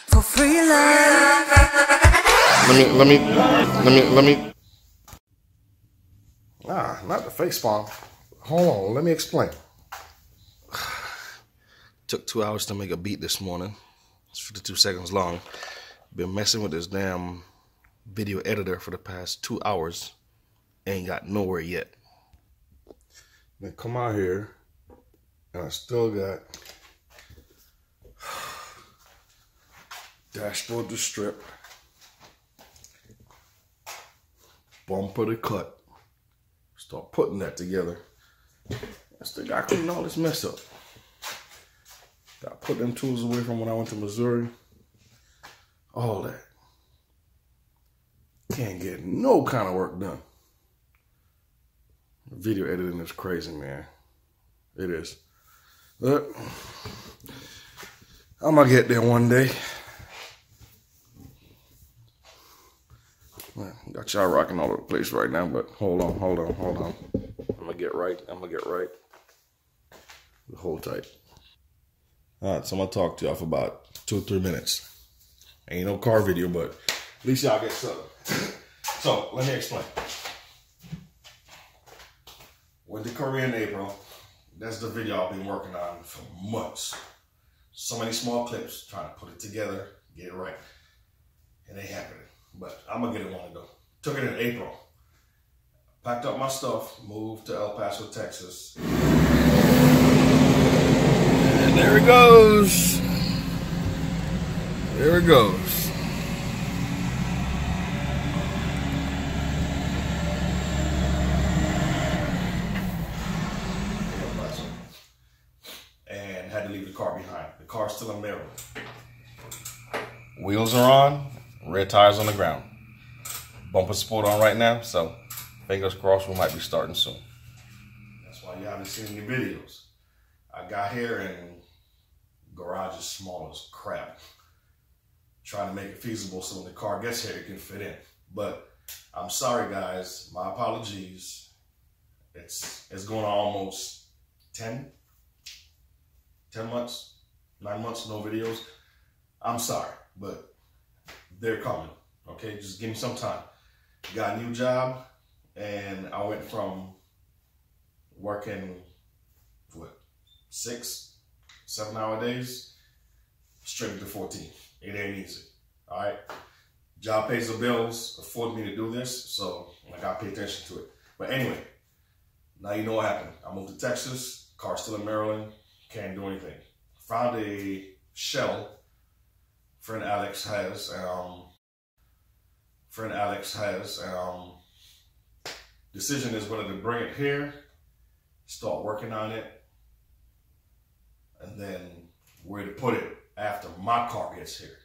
For free love. Let me. Not the face palm. Hold on, let me explain. Took 2 hours to make a beat this morning. It's 52 seconds long. Been messing with this damn video editor for the past 2 hours. Ain't got nowhere yet. Then come out here, and I still got dashboard to strip, bumper to cut. Start putting that together. I still got to clean all this mess up. Got to put them tools away from when I went to Missouri. All that. Can't get no kind of work done. Video editing is crazy, man. It is. But I'm going to get there one day. Got y'all rocking all over the place right now, but hold on. I'm going to get right. Hold tight. All right, so I'm going to talk to y'all for about 2 or 3 minutes. Ain't no car video, but at least y'all get something. So, let me explain. Went to Korea in April. That's the video I've been working on for months. So many small clips, trying to put it together, get it right. It ain't happening, but I'm going to get it one to go. Took it in April. Packed up my stuff, moved to El Paso, Texas. And there it goes. There it goes. And had to leave the car behind. The car's still in Maryland. Wheels are on, rear tires on the ground. Bumper support on right now, so fingers crossed we might be starting soon. That's why you haven't seen any videos. I got here and garage is small as crap. Trying to make it feasible so when the car gets here it can fit in. But I'm sorry guys, my apologies. It's going on almost 10 months, 9 months, no videos. I'm sorry, but they're coming. Okay, just give me some time. Got a new job, and I went from working, 6, 7 hour days, straight to 14. It ain't easy, all right? Job pays the bills, afford me to do this, so I gotta pay attention to it. But anyway, now you know what happened. I moved to Texas, car still in Maryland, can't do anything. Found a shell, friend Alex has, decision is whether to bring it here, start working on it, and then where to put it after my car gets here.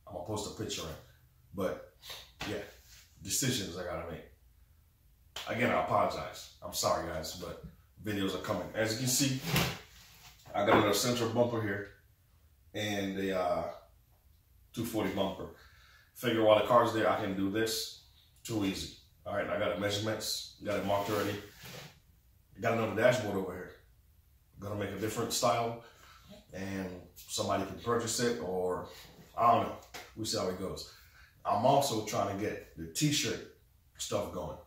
I'm gonna post a picture in. But yeah, decisions I gotta make. Again, I apologize. I'm sorry guys, but videos are coming. As you can see, I got a little central bumper here and a 240 bumper. Figure while the car's there, I can do this. Too easy. All right, I got the measurements, got it marked already. Got another dashboard over here. Gonna make a different style and somebody can purchase it, or I don't know. We'll see how it goes. I'm also trying to get the t-shirt stuff going.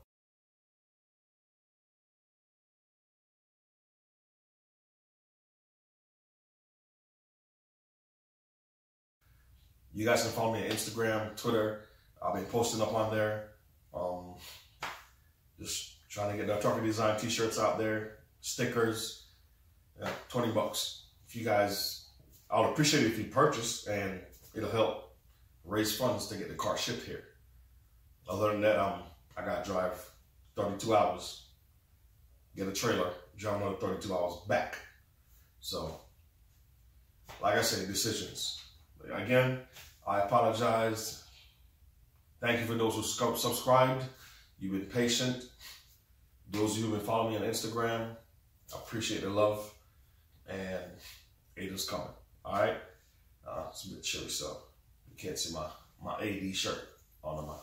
You guys can follow me on Instagram, Twitter. I've been posting up on there. Just trying to get the trucker design t-shirts out there, stickers, 20 bucks. If you guys, I would appreciate it if you purchase, and it'll help raise funds to get the car shipped here. Other than that, I gotta drive 32 hours, get a trailer, drive another 32 hours back. So, like I say, decisions. Again, I apologize. Thank you for those who subscribed. You've been patient. Those of you who've been following me on Instagram, I appreciate the love. And it is coming. All right? It's a bit chilly, so you can't see my AD shirt on my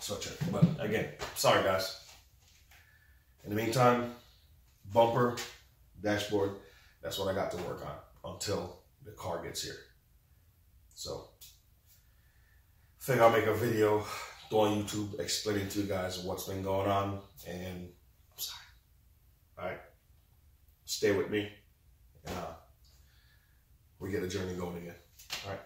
sweatshirt. But again, sorry guys. In the meantime, bumper, dashboard, that's what I got to work on until the car gets here. So I think I'll make a video on YouTube explaining to you guys what's been going on, and I'm sorry. All right, stay with me, and we get the journey going again. All right.